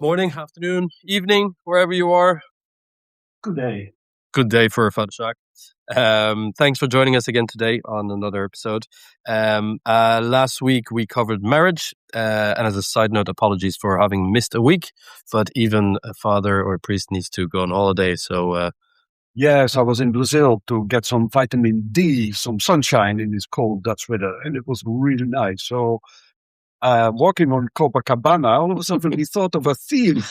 morning, afternoon, evening, wherever you are. Good day. Good day for Sjaak. Thanks for joining us again today on another episode. Last week we covered marriage, and as a side note, apologies for having missed a week, but even a father or a priest needs to go on holiday, so... Yes, I was in Brazil to get some vitamin D, some sunshine in this cold Dutch weather, and it was really nice. So, walking on Copacabana, all of a sudden we thought of a theme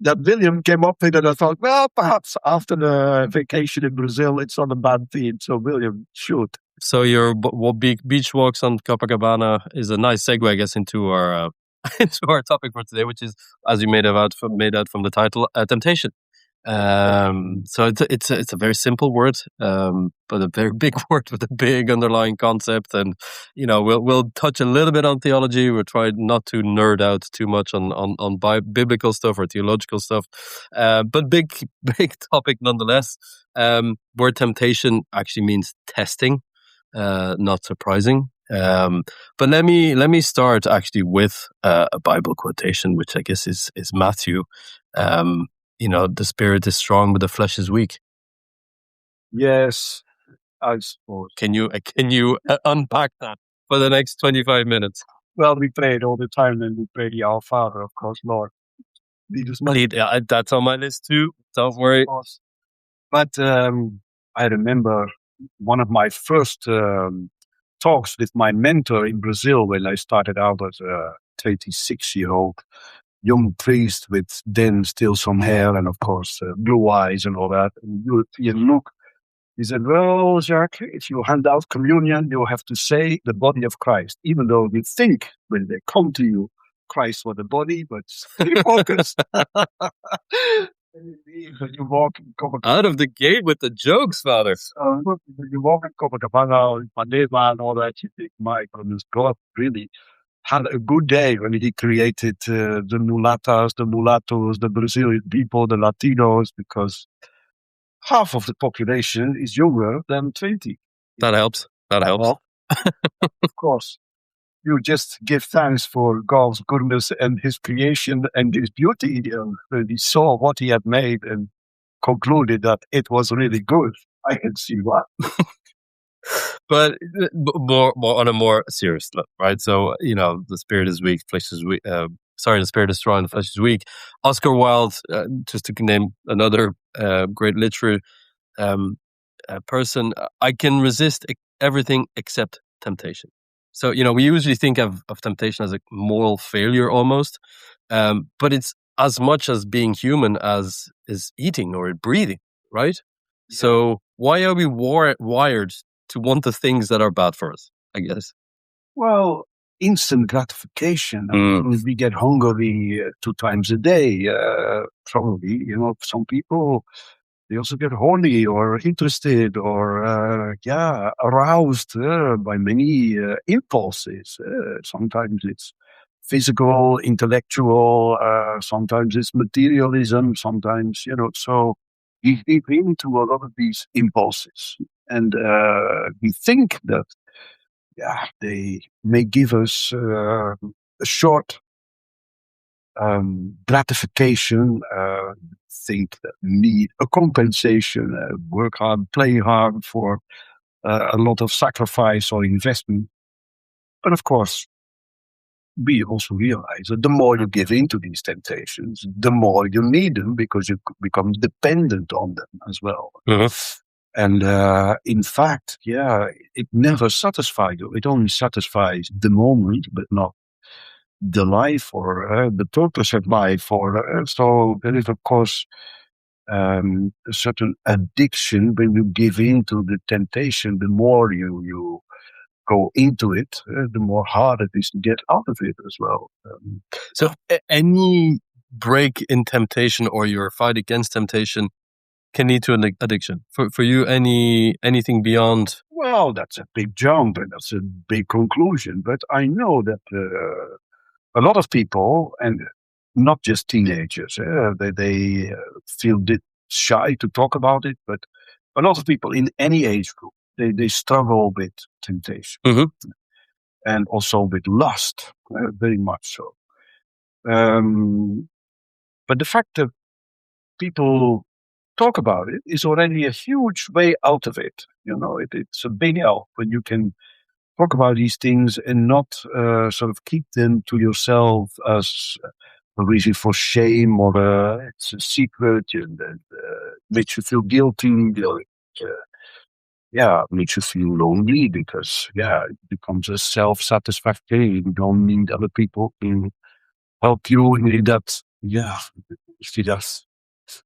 that William came up with, and I thought, well, perhaps after the vacation in Brazil, it's not a bad theme. So, William, shoot. So your beach walks on Copacabana is a nice segue, I guess, into our into our topic for today, which is, as you made out from the title, temptation. So it's a very simple word, but a very big word with a big underlying concept. And we'll touch a little bit on theology. We'll try not to nerd out too much on biblical stuff or theological stuff, but big topic nonetheless. Word temptation actually means testing, not surprising. But let me start actually with a Bible quotation, which I guess is Matthew. The spirit is strong, but the flesh is weak. Yes, I suppose. Can you unpack that for the next 25 minutes? Well, we pray it all the time, and we pray the Our Father, of course, Lord. That's on my list too. Don't worry. But I remember one of my first talks with my mentor in Brazil when I started out as a 26-year-old young priest with then still some hair and, of course, blue eyes and all that, and European look. He said, well, Sjaak, if you hand out communion, you have to say the body of Christ, even though you think when they come to you, Christ for the body, but stay focused. You walk in Copacabana. Out of the gate with the jokes, Father. You walk in Copacabana, in Ipanema and all that, you think, my goodness, God really had a good day when he created the mulatas, the mulattoes, the Brazilian people, the Latinos, because half of the population is younger than 20. That helps. Well, of course. You just give thanks for God's goodness and his creation and his beauty. He saw what he had made and concluded that it was really good. I can see why. But more on a more serious level, right? So, the spirit is weak, flesh is weak. The spirit is strong, the flesh is weak. Oscar Wilde, just to name another great literary person, I can resist everything except temptation. So, we usually think of temptation as a moral failure almost, but it's as much as being human as is eating or breathing, right? Yeah. So why are we wired to want the things that are bad for us, I guess? Well, instant gratification. We get hungry 2 times a day, probably. Some people, they also get horny or interested or, aroused by many impulses. Sometimes it's physical, intellectual, sometimes it's materialism, sometimes, so we give into a lot of these impulses. And we think that, they may give us a short gratification, think that need a compensation, work hard, play hard for a lot of sacrifice or investment. But of course, we also realize that the more you give into these temptations, the more you need them because you become dependent on them as well. Mm-hmm. And in fact, it never satisfies you. It only satisfies the moment, but not the life or the purpose of life. So there is, of course, a certain addiction when you give in to the temptation. The more you go into it, the more hard it is to get out of it as well. So any break in temptation or your fight against temptation can lead to an addiction. For you, anything beyond? Well, that's a big jump and that's a big conclusion. But I know that a lot of people, and not just teenagers, they feel a bit shy to talk about it. But a lot of people in any age group, they struggle with temptation. Mm-hmm. And also with lust, very much so. But the fact that people talk about it is already a huge way out of it. It's a big help when you can talk about these things and not sort of keep them to yourself as a reason for shame or it's a secret and makes you feel guilty. Makes you feel lonely because it becomes a self-satisfaction. You don't need other people to help you in that. If you just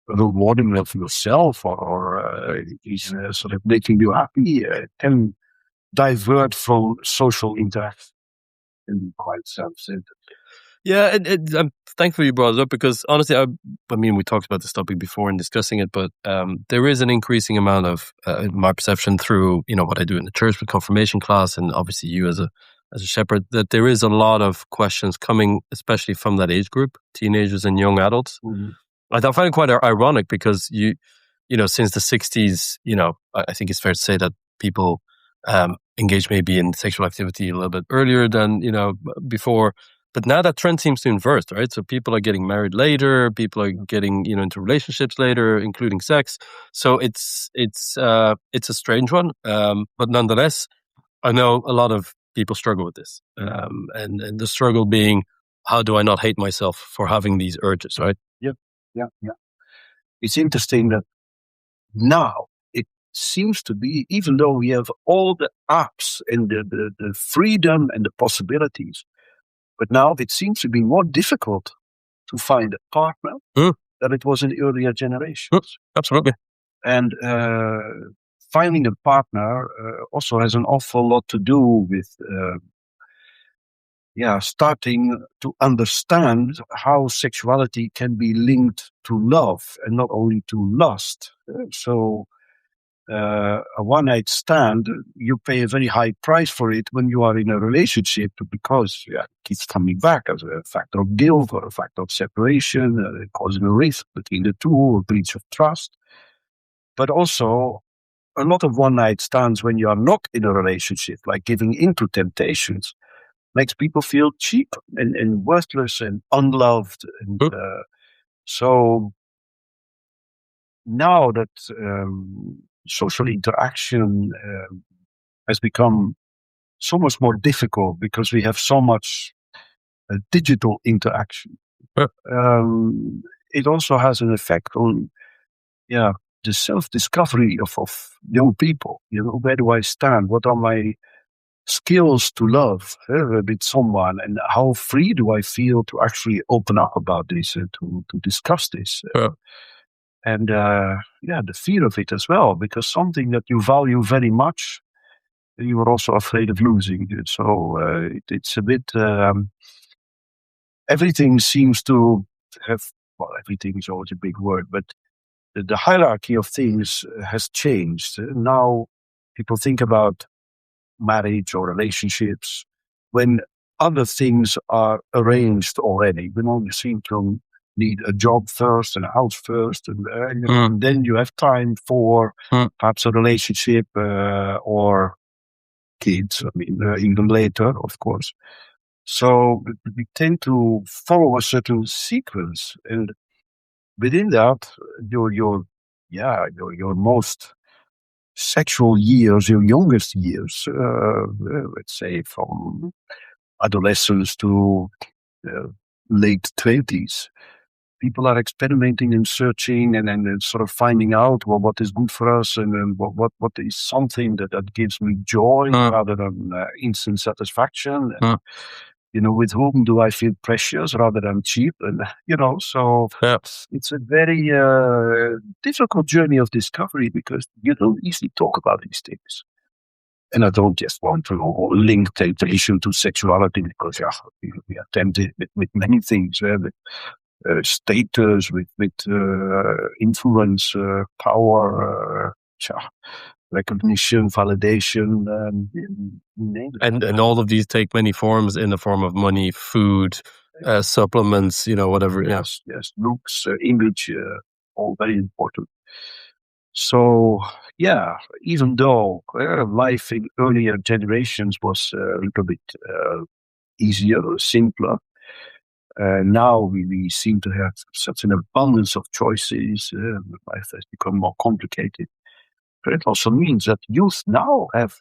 rewarding of yourself or is sort of making you happy, can divert from social interaction and quite self-centered. Yeah, I'm thankful you brought it up because honestly, I mean, we talked about this topic before in discussing it, but there is an increasing amount of, in my perception, through what I do in the church with confirmation class, and obviously you as a shepherd, that there is a lot of questions coming, especially from that age group, teenagers and young adults. Mm-hmm. I find it quite ironic because since the 60s, I think it's fair to say that people engage maybe in sexual activity a little bit earlier than before. But now that trend seems to inverse, right? So people are getting married later, people are getting into relationships later, including sex. So it's a strange one, but nonetheless, I know a lot of people struggle with this, and the struggle being, how do I not hate myself for having these urges, right? Yeah. It's interesting that now it seems to be, even though we have all the apps and the freedom and the possibilities, but now it seems to be more difficult to find a partner than it was in earlier generations. Absolutely. And finding a partner also has an awful lot to do with starting to understand how sexuality can be linked to love and not only to lust. So a one-night stand, you pay a very high price for it when you are in a relationship because it keeps coming back as a factor of guilt or a factor of separation, causing a rift between the two or breach of trust. But also a lot of one-night stands when you are not in a relationship, like giving into temptations, makes people feel cheap and worthless and unloved. And so now that social interaction has become so much more difficult because we have so much digital interaction, it also has an effect on the self-discovery of young people. Where do I stand? What are my skills to love with someone, and how free do I feel to actually open up about this and to discuss this? And the fear of it as well, because something that you value very much, you are also afraid of losing. So it's a bit. Everything seems to have. Well, everything is always a big word, but the hierarchy of things has changed. Now people think about marriage or relationships when other things are arranged already. You seem to need a job first and a house first, and then you have time for perhaps a relationship or kids. I mean, even later, of course. So we tend to follow a certain sequence, and within that, your most sexual years, your youngest years, let's say from adolescence to late 20s, people are experimenting and searching and sort of finding out what is good for us and what is something that gives me joy rather than instant satisfaction. And, with whom do I feel precious rather than cheap? And, so it's a very difficult journey of discovery because you don't easily talk about these things. And I don't just want to link temptation to sexuality because we are tempted with many things, with status, with influence, power, recognition, validation, and all of these take many forms in the form of money, food, supplements, whatever. Yes, looks, image, all very important. So, even though life in earlier generations was a little bit easier or simpler, Now we seem to have such an abundance of choices. Life has become more complicated. But it also means that youth now have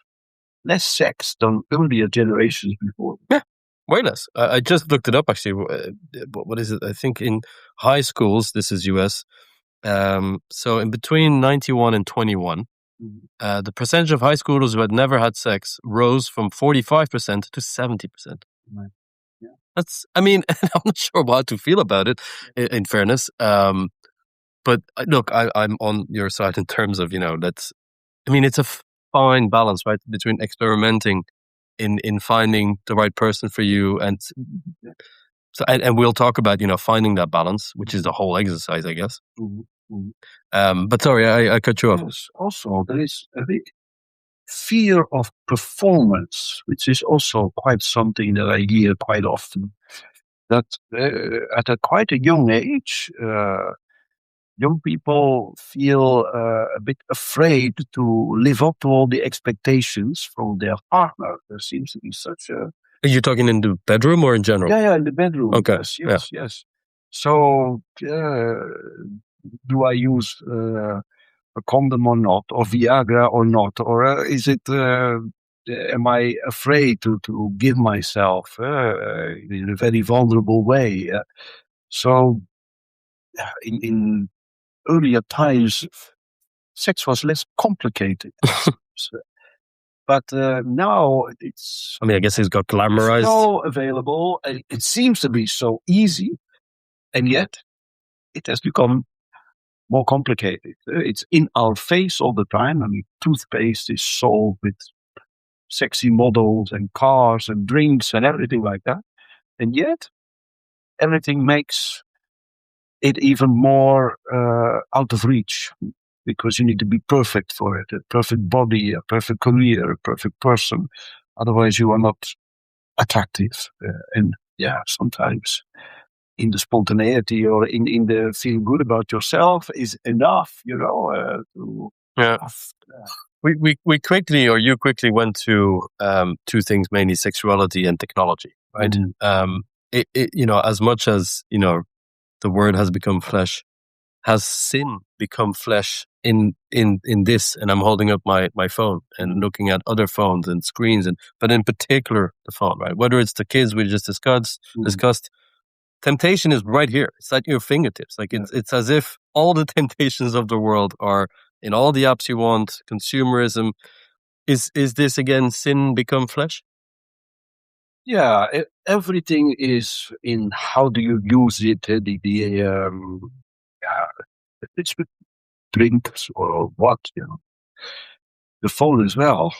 less sex than earlier generations before. Yeah, way less. I just looked it up actually. What is it? I think in high schools, this is US. So in between 91 and 21, the percentage of high schoolers who had never had sex rose from 45% to 70%. Right. Yeah. That's, I mean, I'm not sure how to feel about it, in fairness. But look, I'm on your side in terms of, it's a fine balance, right, between experimenting in finding the right person for you, and so and we'll talk about finding that balance, which is the whole exercise, I guess. But sorry, I cut you off. Yes. Also, there is a big fear of performance, which is also quite something that I hear quite often. That at quite a young age, young people feel a bit afraid to live up to all the expectations from their partner. There seems to be such a... Are you talking in the bedroom or in general? Yeah, in the bedroom. Okay. Yes. So, do I use a condom or not, or Viagra or not, or is it? Am I afraid to give myself in a very vulnerable way? So, in earlier times, sex was less complicated. But now it's... I guess it's got glamorized. So available. It seems to be so easy, and yet it has become more complicated. It's in our face all the time. Toothpaste is sold with sexy models and cars and drinks and everything like that. And yet, everything makes it even more out of reach, because you need to be perfect for it, a perfect body, a perfect career, a perfect person. Otherwise, you are not attractive. And sometimes in the spontaneity or in the feel good about yourself is enough, We quickly, or you quickly, went to two things, mainly sexuality and technology, right? As much as the word has become flesh, has sin become flesh in this? And I'm holding up my phone and looking at other phones and screens, but in particular the phone, right? Whether it's the kids we just discussed, temptation is right here. It's at your fingertips. It's as if all the temptations of the world are in all the apps you want. Consumerism. Is this again sin become flesh? Yeah, everything is in how do you use it. It's with drinks or what, The phone as well.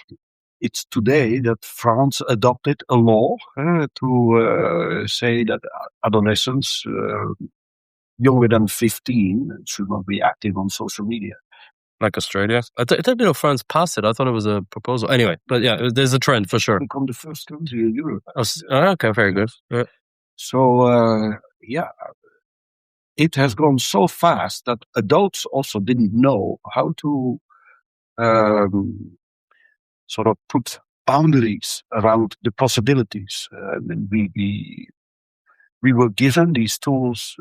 It's today that France adopted a law to say that adolescents younger than 15 should not be active on social media. Like Australia? I didn't know France passed it. I thought it was a proposal. Anyway, but yeah, there's a trend for sure. Become the first country in Europe. Okay, very good. Yeah. So, it has gone so fast that adults also didn't know how to sort of put boundaries around the possibilities. And we were given these tools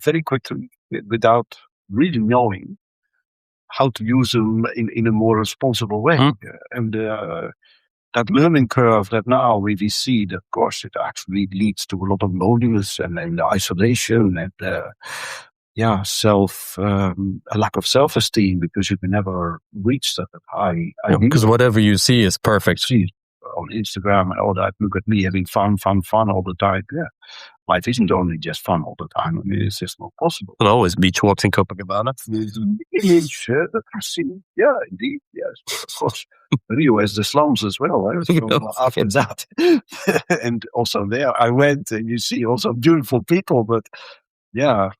very quickly without really knowing how to use them in a more responsible way. And that learning curve that now we see, that, of course, it actually leads to a lot of loneliness and isolation and a lack of self-esteem, because you can never reach that high. Because whatever you see is perfect. See on Instagram and all that. Look at me having fun all the time. Yeah. Life isn't only just fun all the time. It's just not possible. Well, always beach walks in Copacabana. Yeah, indeed. Yes, of course. Rio has the slums as well. Right? So after that, and also there I went, and you see also beautiful people, but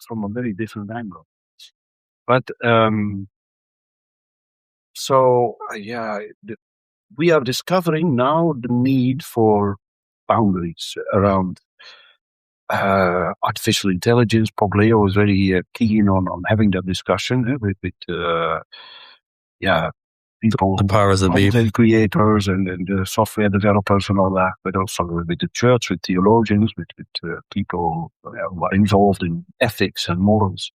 from a very different angle. But we are discovering now the need for boundaries around artificial intelligence. Poglio was very keen on having that discussion with people, The powers that be. content creators and the software developers and all that, but also with the church, with theologians, with people who are involved in ethics and morals.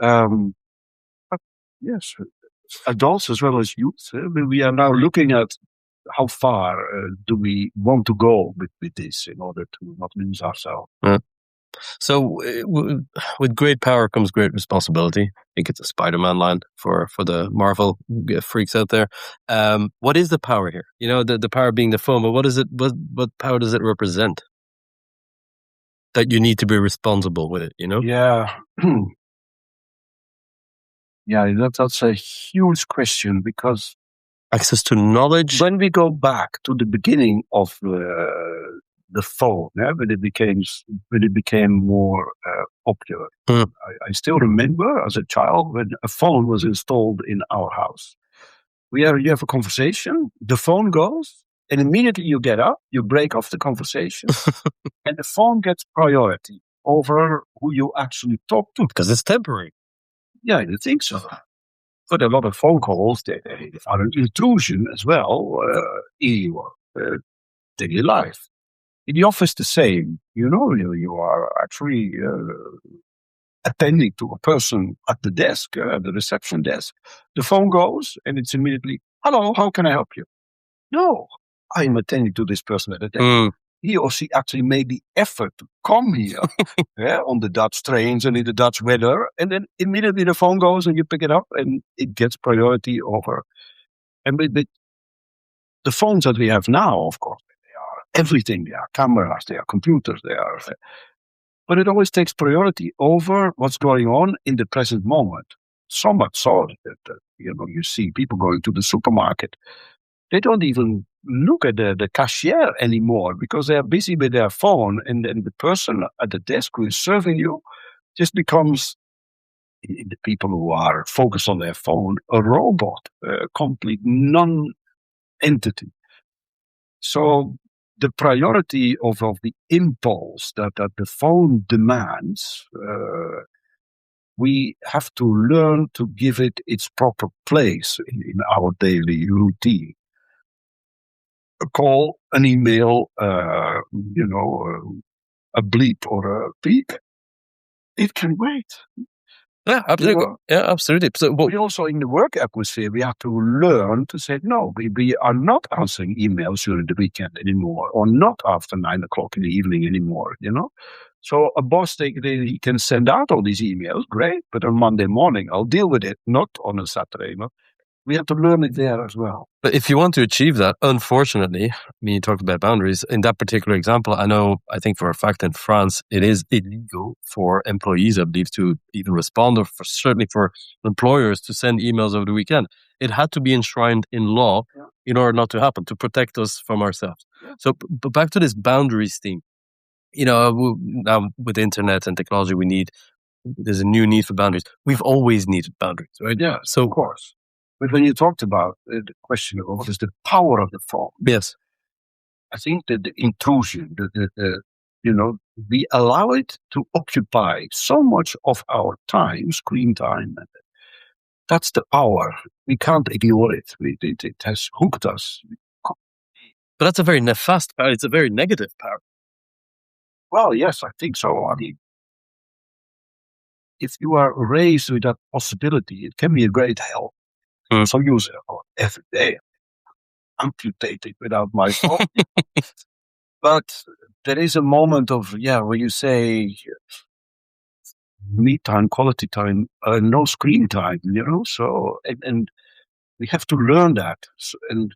But yes, adults as well as youth. We are now looking at how far do we want to go with this in order to not lose ourselves. Yeah. So with great power comes great responsibility. I think it's a Spider-Man line for the Marvel freaks out there. What is the power here? You know, the power being the phone, but what is it? What power does it represent? That you need to be responsible with it, you know? Yeah. Yeah, that's a huge question, because access to knowledge. When we go back to the beginning of the phone, when it became more popular, I still remember as a child when a phone was installed in our house. You have a conversation, the phone goes, and immediately you get up, you break off the conversation, and the phone gets priority over who you actually talk to. Because it's temporary. Yeah, I think so. But a lot of phone calls, they are an intrusion as well in your daily life. In the office, the same. You know, you are actually attending to a person at the desk, the reception desk. The phone goes, and it's immediately, hello, how can I help you? No, I'm attending to this person at the desk. He or she actually made the effort to come here on the Dutch trains and in the Dutch weather. And then immediately the phone goes and you pick it up and it gets priority over. And with the phones that we have now, of course, they are everything. They are cameras, they are computers, they are. But it always takes priority over what's going on in the present moment. So much so that you see people going to the supermarket. They don't even look at the cashier anymore because they are busy with their phone, and then the person at the desk who is serving you just becomes, the people who are focused on their phone, a robot, a complete non-entity. So the priority of the impulse that the phone demands, we have to learn to give it its proper place in our daily routine. A call, an email, a bleep or a beep, it can wait. Yeah, absolutely. Yeah, absolutely. So, but also in the work atmosphere, we have to learn to say, no, we are not answering emails during the weekend anymore, or not after 9 o'clock in the evening anymore, So a boss, he can send out all these emails, great, but on Monday morning, I'll deal with it, not on a Saturday, We have to learn it there as well. But if you want to achieve that, unfortunately, you talked about boundaries. In that particular example, I think for a fact in France, it is illegal for employees, I believe, to even respond, or certainly for employers to send emails over the weekend. It had to be enshrined in law in order not to happen, to protect us from ourselves. Yeah. So, but back to this boundaries theme. Now with internet and technology, there's a new need for boundaries. We've always needed boundaries, right? Yeah, so of course. But when you talked about the question of what is the power of the phone, yes, I think that the intrusion, we allow it to occupy so much of our time, screen time. That's the power. We can't ignore it. It has hooked us. But that's a very nefast power. It's a very negative power. Well, yes, I think so. I mean, if you are raised with that possibility, it can be a great help. So use it every day. Amputated without my phone. But there is a moment of, where you say me time, quality time, no screen time, so, and we have to learn that and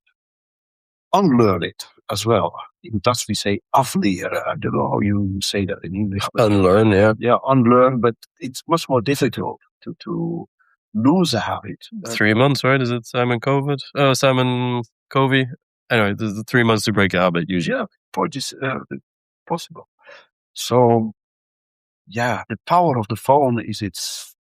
unlearn it as well. In Dutch we say afleren. I don't know how you say that in English. Unlearn, yeah. Yeah, unlearn, but it's much more difficult to lose a habit. 3 months, right? Is it Simon Covey? Simon Covey? Anyway, there's 3 months to break a habit usually. Yeah, possible. So, the power of the phone is its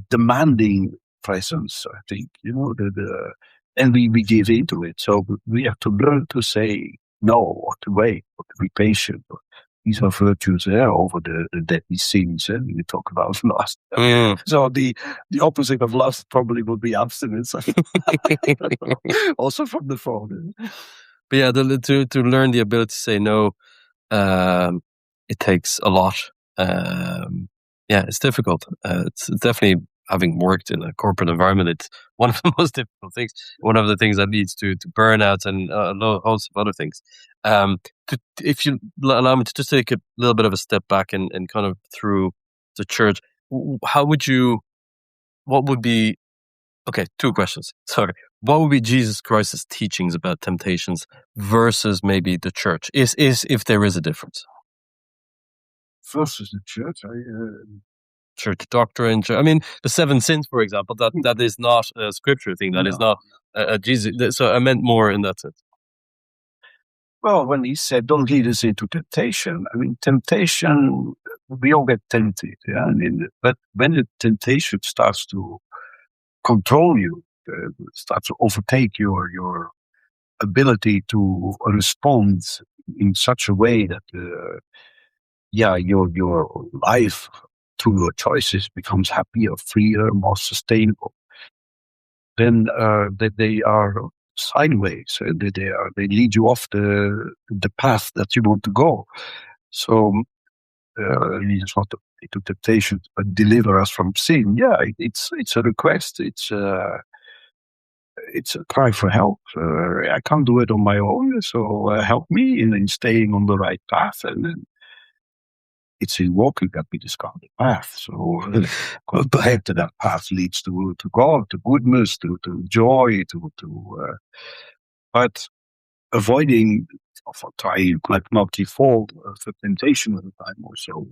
demanding presence, I think, and we give into it. So we have to learn to say no, or to wait, or to be patient, or these are virtues over the deadly sins we talk about lust. So the opposite of lust probably would be abstinence. Also from the phone. But yeah, to learn the ability to say no, it takes a lot. Yeah, it's difficult. It's definitely, having worked in a corporate environment, it's one of the most difficult things. One of the things that leads to burnout and a host of other things. If you allow me to just take a little bit of a step back and kind of through the church, how would you? What would be? Okay, two questions. Sorry. What would be Jesus Christ's teachings about temptations versus maybe the church? Is if there is a difference? Versus the church, church doctrine. I mean, the 7 sins, for example, that is not a scripture thing. That is not a Jesus. So I meant more in that sense. Well, when he said, "Don't lead us into temptation," I mean, temptation. We all get tempted, yeah. But when the temptation starts to control you, starts to overtake your ability to respond in such a way that, your life through your choices becomes happier, freer, more sustainable, then that they are sideways. They lead you off the path that you want to go. So lead us not into temptation, but deliver us from sin. Yeah, it's a request. It's a cry for help. I can't do it on my own, so help me in staying on the right path. And then it's in walking that we discover the path. So back to that path leads to God, to goodness, to joy, but avoiding or trying like not to fall for temptation at the time or so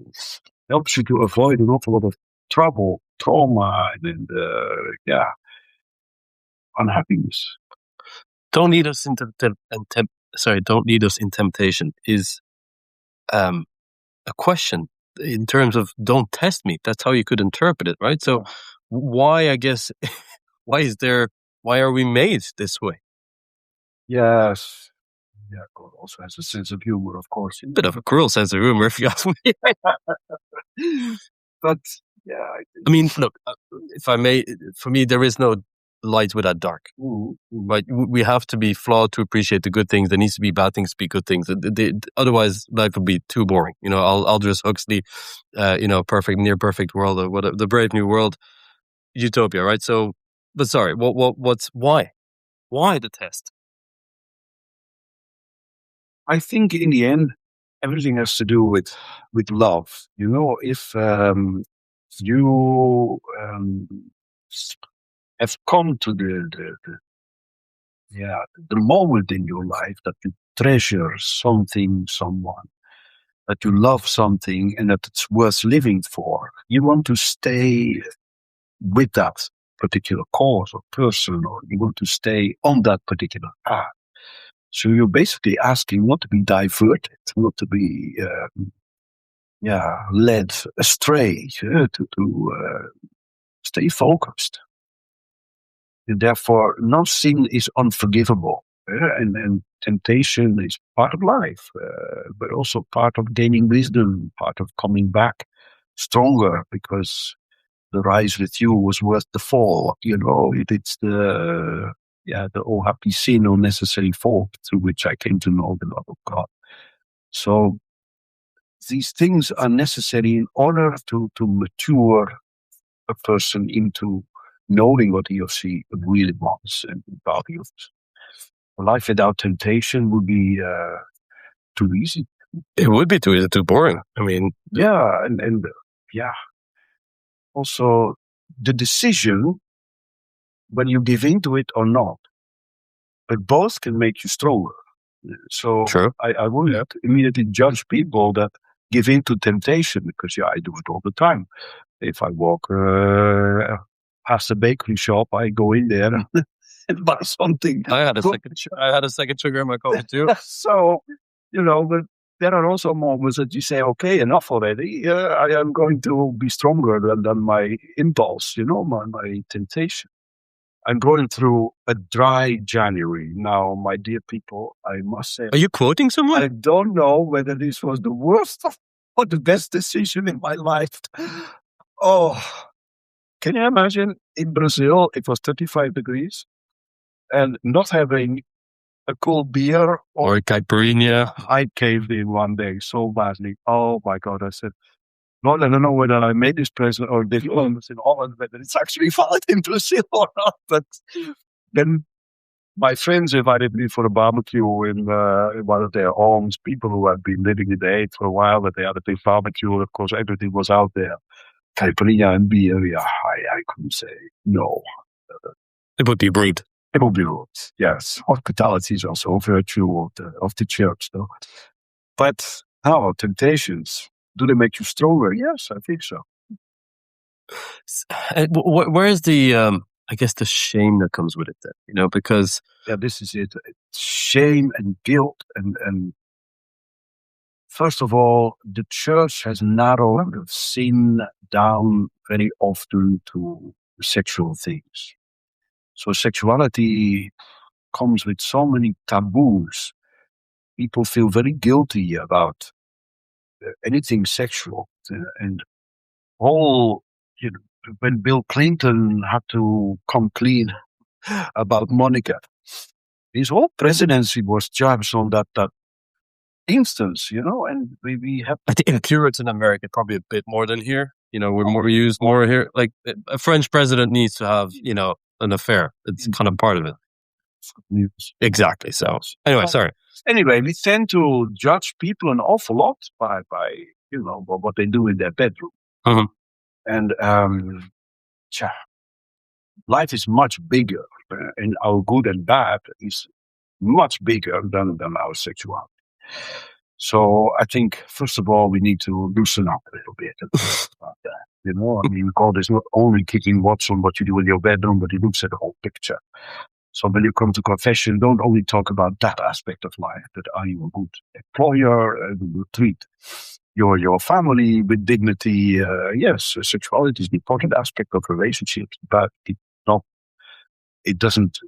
helps you to avoid an awful lot of trouble, trauma, and unhappiness. Don't lead us into don't lead us in temptation is a question in terms of don't test me. That's how you could interpret it, right? So why, I guess, why are we made this way? Yes. Yeah, God also has a sense of humor, of course. A bit of a cruel sense of humor, if you ask me. But yeah, I mean, look, if I may, for me, there is no light without dark. Right? We have to be flawed to appreciate the good things. There needs to be bad things to be good things. Otherwise, life would be too boring. Aldous Huxley, perfect, near perfect world, or whatever, the Brave New World, utopia, right? So, but sorry, why the test? I think in the end, everything has to do with love. If you have come to the moment in your life that you treasure something, someone, that you love something, and that it's worth living for, you want to stay with that particular cause or person, or you want to stay on that particular path. So you're basically asking not to be diverted, not to be led astray, to stay focused. And therefore, no sin is unforgivable, and temptation is part of life, but also part of gaining wisdom, part of coming back stronger, because the rise with you was worth the fall. It's the all happy sin or necessary fall through which I came to know the love of God. So these things are necessary in order to mature a person into knowing what he or she really wants and values. Life without temptation would be too easy. It would be too boring. I mean, yeah, and also the decision when you give into it or not, but both can make you stronger. So true. I wouldn't immediately judge people that give in to temptation, because I do it all the time. If I walk past a bakery shop, I go in there and buy something. I had a second sugar in my coffee too. So, but there are also moments that you say, okay, enough already. I am going to be stronger than my impulse, my temptation. I'm going through a dry January. Now, my dear people, I must say... Are you quoting someone? I don't know whether this was the worst or the best decision in my life. Oh, can you imagine? In Brazil, it was 35 degrees and not having a cool beer or a caipirinha. I caved in one day so badly. Oh my God, I said, Lord, I don't know whether I made this present or this was in Holland, whether it's actually valid in Brazil or not. But then my friends invited me for a barbecue in one of their homes, people who had been living in the Hague for a while, but they had a big barbecue. Of course, everything was out there. Caipirinha and beer, yeah, I couldn't say no. It would be rude. It would be rude, yes. Hospitality is also a virtue of the church, though. But now, temptations, do they make you stronger? Yes, I think so. Where is the, I guess, the shame that comes with it then? You know, because... Yeah, this is it. Shame and guilt. And first of all, the church has narrowed sin down very often to sexual things. So sexuality comes with so many taboos. People feel very guilty about anything sexual. And all, you know, when Bill Clinton had to come clean about Monica, his whole presidency was judged on that instance, you know, and we have... I think in Puritan America, probably a bit more than here. You know, we use more here. Like a French president needs to have, you know, an affair. It's kind of part of it. Exactly. So anyway, sorry. Anyway, we tend to judge people an awful lot by you know, what they do in their bedroom. Mm-hmm. And life is much bigger, and our good and bad is much bigger than our sexuality. So I think, first of all, we need to loosen up a little bit about that. You know, I mean, God is not only keeping watch on what you do in your bedroom, but He looks at the whole picture. So when you come to confession, don't only talk about that aspect of life, but are you a good employer? Do you treat your family with dignity? Yes, sexuality is an important aspect of relationships, but it doesn't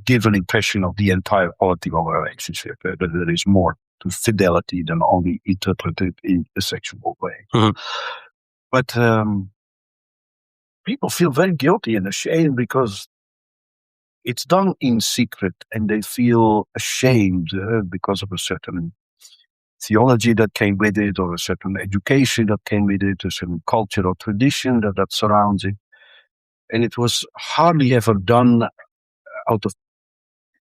give an impression of the entire quality of a relationship. That there is more to fidelity than only interpreted in a sexual way. Mm-hmm. But people feel very guilty and ashamed because it's done in secret, and they feel ashamed because of a certain theology that came with it, or a certain education that came with it, a certain culture or tradition that surrounds it. And it was hardly ever done out of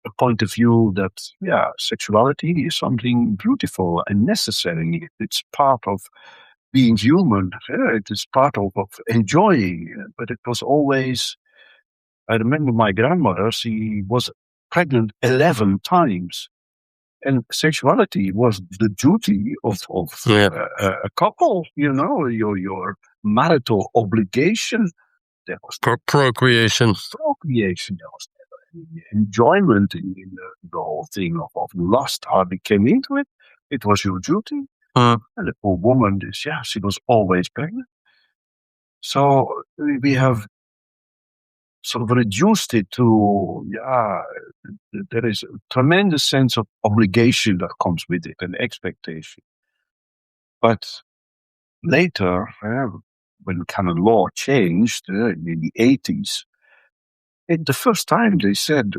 a point of view that, yeah, sexuality is something beautiful and necessary. It's part of being human. It is part of enjoying. But it was always... I remember my grandmother, she was pregnant 11 times. And sexuality was the duty of a couple, you know, your marital obligation. There was procreation. Procreation. There was enjoyment in the whole thing of lust hardly came into it. It was your duty. And the poor woman, she was always pregnant. So we have sort of reduced it to, there is a tremendous sense of obligation that comes with it and expectation. But later, when canon law changed in the 80s, the first time they said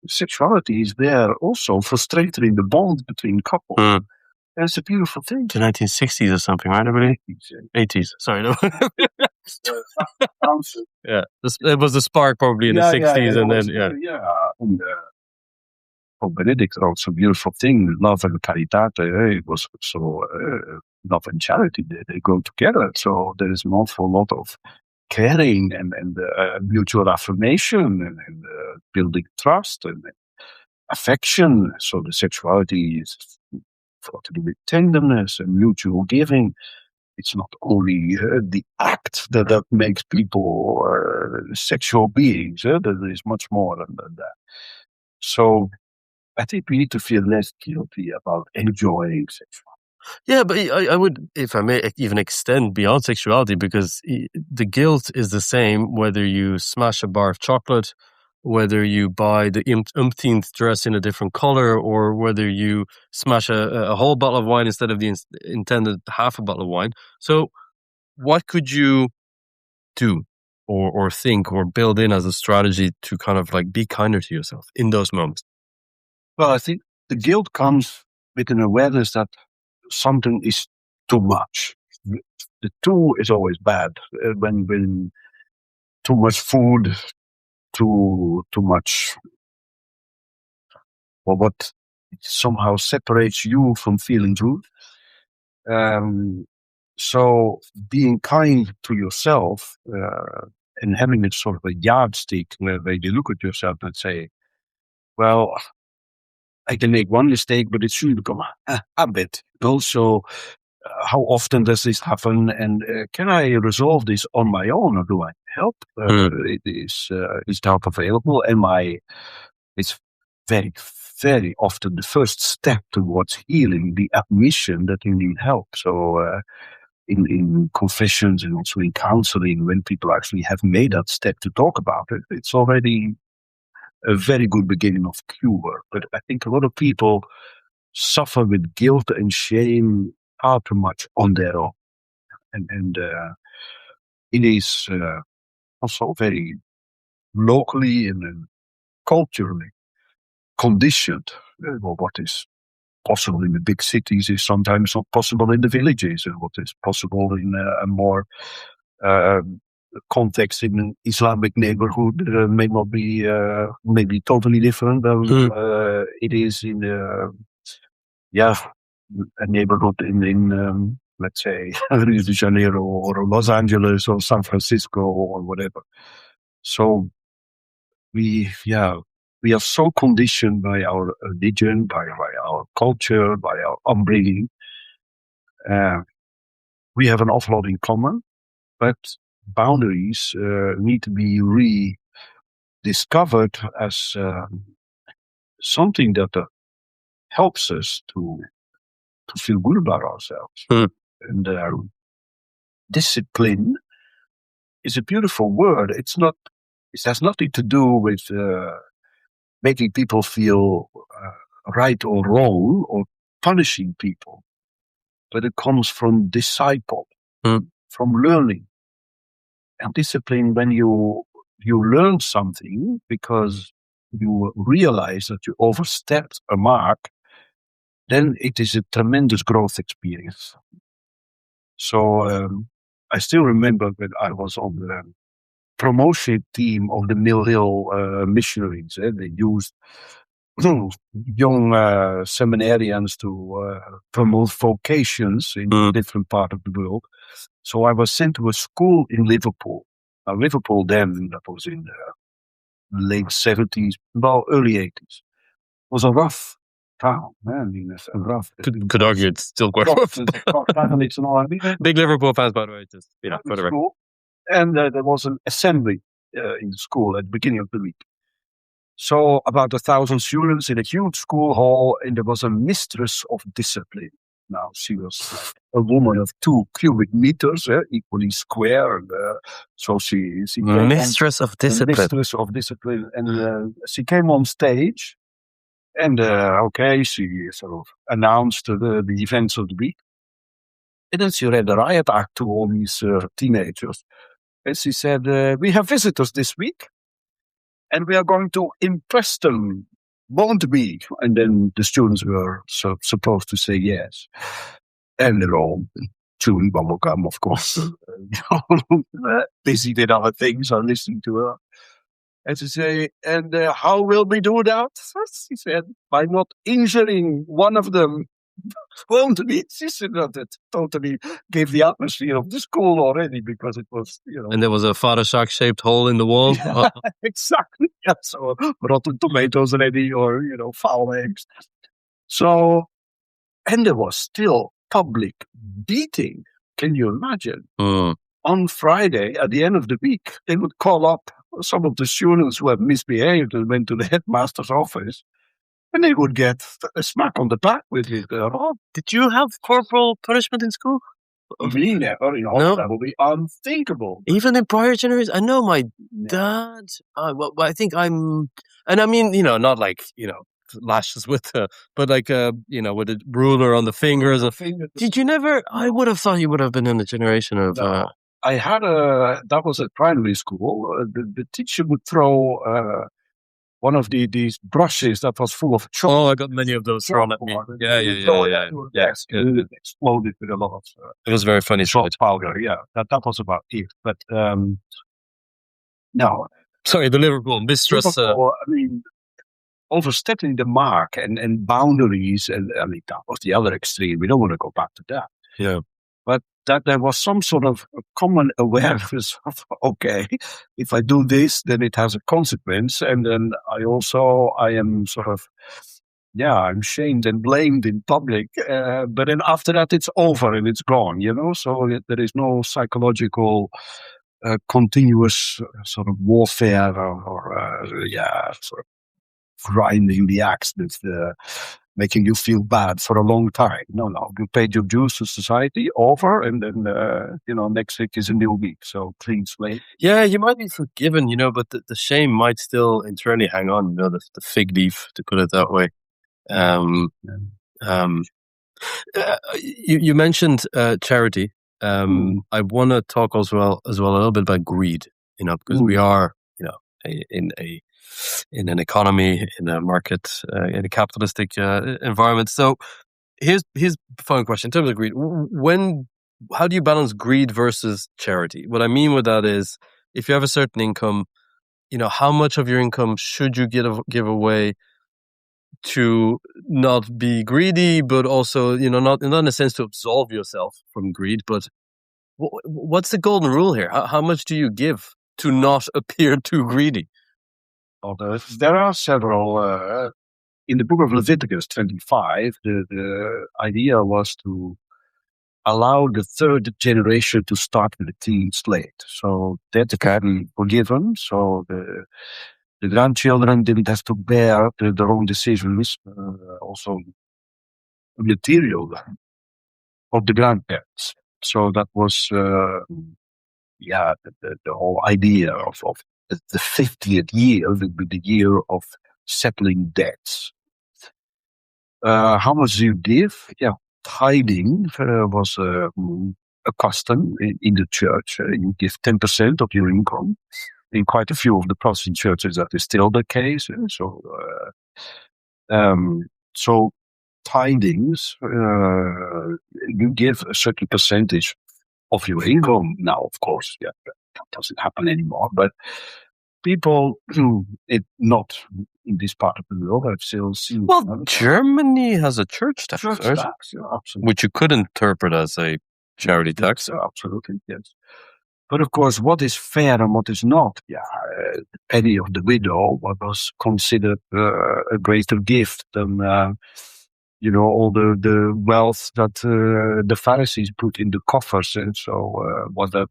sexuality is there also for strengthening the bond between couples. And it's a beautiful thing. The 1960s or something, right? I believe 80s. Sorry, no. Yeah, it was the spark probably in the 60s, and then And Pope Benedict wrote some beautiful thing, love and caritate. It was so love and charity, they go together. So there is an awful lot of caring and mutual affirmation and building trust and affection. So the sexuality is got to do with tenderness and mutual giving. It's not only the act that makes people sexual beings. There is much more than that. So I think we need to feel less guilty about enjoying sexuality. Yeah, but I would, if I may, even extend beyond sexuality, because the guilt is the same whether you smash a bar of chocolate, whether you buy the umpteenth dress in a different color, or whether you smash a whole bottle of wine instead of the intended half a bottle of wine. So what could you do or think or build in as a strategy to kind of like be kinder to yourself in those moments? Well, I think the guilt comes with an awareness that something is too much. The too is always bad. When too much food, too much, or what somehow separates you from feeling good. So being kind to yourself and having it sort of a yardstick where you look at yourself and say, well, I can make one mistake, but it shouldn't become a habit. Also, how often does this happen? And can I resolve this on my own, or do I help? Is help available? It's very, very often the first step towards healing, the admission that you need help. So in confessions and also in counseling, when people actually have made that step to talk about it, it's already a very good beginning of cure. But I think a lot of people suffer with guilt and shame far too much on their own. And it is also very locally and culturally conditioned. Well, what is possible in the big cities is sometimes not possible in the villages, and what is possible in a more context in an Islamic neighborhood may not be maybe totally different than it is in a neighborhood in let's say Rio de Janeiro or Los Angeles or San Francisco or whatever. So we are so conditioned by our religion, by our culture, by our upbringing. We have an awful lot in common, but boundaries need to be rediscovered as something that helps us to feel good about ourselves. And discipline is a beautiful word. It has nothing to do with making people feel right or wrong or punishing people, but it comes from disciple, from learning. And discipline, when you learn something because you realize that you overstepped a mark, then it is a tremendous growth experience. So I still remember when I was on the promotion team of the Mill Hill missionaries. They used young seminarians to promote vocations in different parts of the world. So I was sent to a school in Liverpool. Now, Liverpool then, that was in the late 70s, well, early 80s, was a rough town. I mean, it's a rough. Could argue it's still quite rough. Catholics and all. I mean, big Liverpool fans, by the way. Just for the record. And there was an assembly in the school at the beginning of the week. So about 1,000 students in a huge school hall, and there was a mistress of discipline. Now, she was a woman of 2 cubic meters, equally square. And, so she mistress of discipline. Mistress of discipline. And she came on stage, and she sort of announced the events of the week. And then she read the riot act to all these teenagers. And she said, we have visitors this week, and we are going to impress them, won't we? And then the students were supposed to say yes. And they're all chewing bubblegum, of course. Busy with other things, or listening to her. And she said, and how will we do that? She said, by not injuring one of them. Won't we? She said that totally gave the atmosphere of the school already, because it was, And there was a Father Sjaak shaped hole in the wall. Yeah, exactly. Yeah, so rotten tomatoes ready, or foul eggs. So, and there was still public beating. Can you imagine? On Friday, at the end of the week, they would call up some of the students who had misbehaved and went to the headmaster's office. And they would get a smack on the back with it. Did you have corporal punishment in school? Me never. No. That would be unthinkable. Even in prior generations, I know my dad. Well, I think and I mean, not like lashes with but like with a ruler on the fingers. Did you never? I would have thought you would have been in the generation of. No. I had that was at primary school. The teacher would throw one of these brushes that was full of chalk. Oh, I got many of those thrown at me. Yeah. Yes, it exploded with a lot of. It was very funny. Salt powder. Yeah, that was about it. But no. Sorry, the Liverpool mistress. Liverpool, I mean, overstepping the mark and boundaries, and I mean that was the other extreme. We don't want to go back to that. Yeah. But that there was some sort of common awareness of, okay, if I do this, then it has a consequence. And then I am sort of, I'm shamed and blamed in public. But then after that, it's over and it's gone, so there is no psychological continuous sort of warfare or sort of grinding the axe with making you feel bad for a long time. No, you paid your dues to society, over, and then next week is a new week, so clean slate. Yeah, you might be forgiven, but the shame might still internally hang on. The fig leaf, to put it that way. You mentioned charity. I want to talk as well a little bit about greed. Because we are in an economy, in a market, in a capitalistic environment. So here's the final question. In terms of greed, how do you balance greed versus charity? What I mean with that is, if you have a certain income, how much of your income should you give away to not be greedy, but also, not in a sense to absolve yourself from greed, but what's the golden rule here? How much do you give to not appear too greedy? There are several. In the book of Leviticus 25, the idea was to allow the third generation to start with a clean slate. So that can be forgiven. So the grandchildren didn't have to bear their own decisions, also material of the grandparents. So that was, the whole idea of the 50th year would be the year of settling debts. How much do you give? Yeah, tithing was a custom in the church. You give 10% of your income. In quite a few of the Protestant churches, that is still the case. So tithings, you give a certain percentage of your income. Now, of course, that doesn't happen anymore. But people, not in this part of the world, I've still seen. Well, Germany has a church tax, right? Tax, absolutely. Which you could interpret as a charity tax. Absolutely, yes. But of course, what is fair and what is not? The penny of the widow was considered a greater gift than all the wealth that the Pharisees put in the coffers. And so was that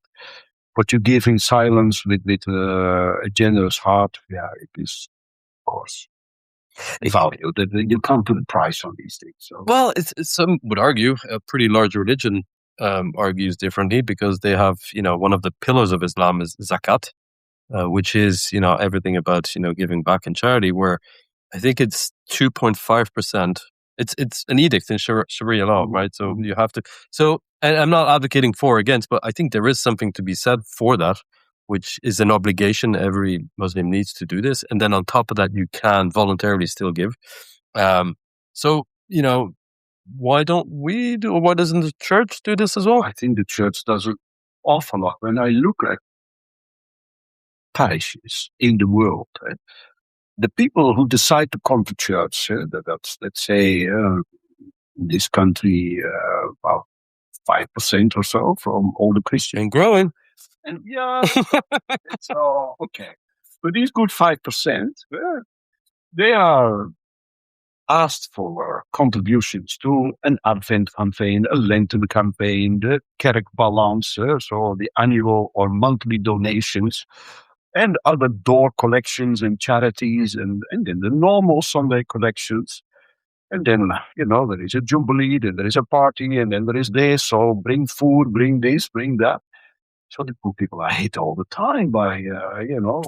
what you give in silence with a generous heart? Yeah, it is, of course, valued. You can't put a price on these things. So. Well, some would argue a pretty large religion argues differently, because they have, one of the pillars of Islam is zakat, which is, everything about, giving back in charity, where I think it's 2.5%. It's an edict in Sharia law, right? So you have to. So, and I'm not advocating for or against, but I think there is something to be said for that, which is an obligation. Every Muslim needs to do this, and then on top of that, you can voluntarily still give. So why don't we do? Why doesn't the church do this as well? I think the church does an awful lot. When I look at parishes in the world, the people who decide to come to church, that's, let's say, in this country, about 5% or so from all the Christians. And growing. And it's all okay. But these good 5%, they are asked for contributions to an Advent campaign, a Lenten campaign, the Kerkbalans, so the annual or monthly donations and other door collections and charities, and then the normal Sunday collections. And then, there is a jubilee, then there is a party, and then there is this. So bring food, bring this, bring that. So the poor people are hit all the time by,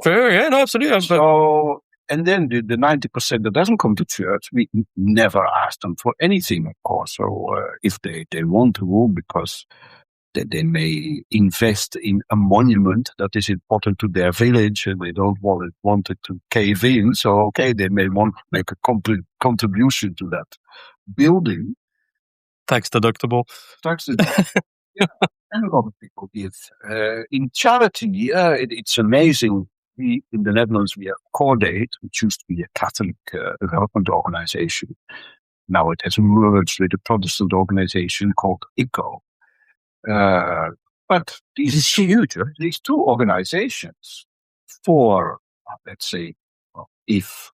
Fair, yeah, no, absolutely. So, and then the 90% that doesn't come to church, we never ask them for anything, of course. So if they want to, because they may invest in a monument that is important to their village and they don't want it to cave in. So, okay, they may want to make a contribution to that building. Tax deductible. Yeah, and a lot of people give. In charity, it's amazing. In the Netherlands, we have Covet, which used to be a Catholic development organization. Now it has merged with a Protestant organization called ICO. But these is huge. Right? These two organizations, for let's say, if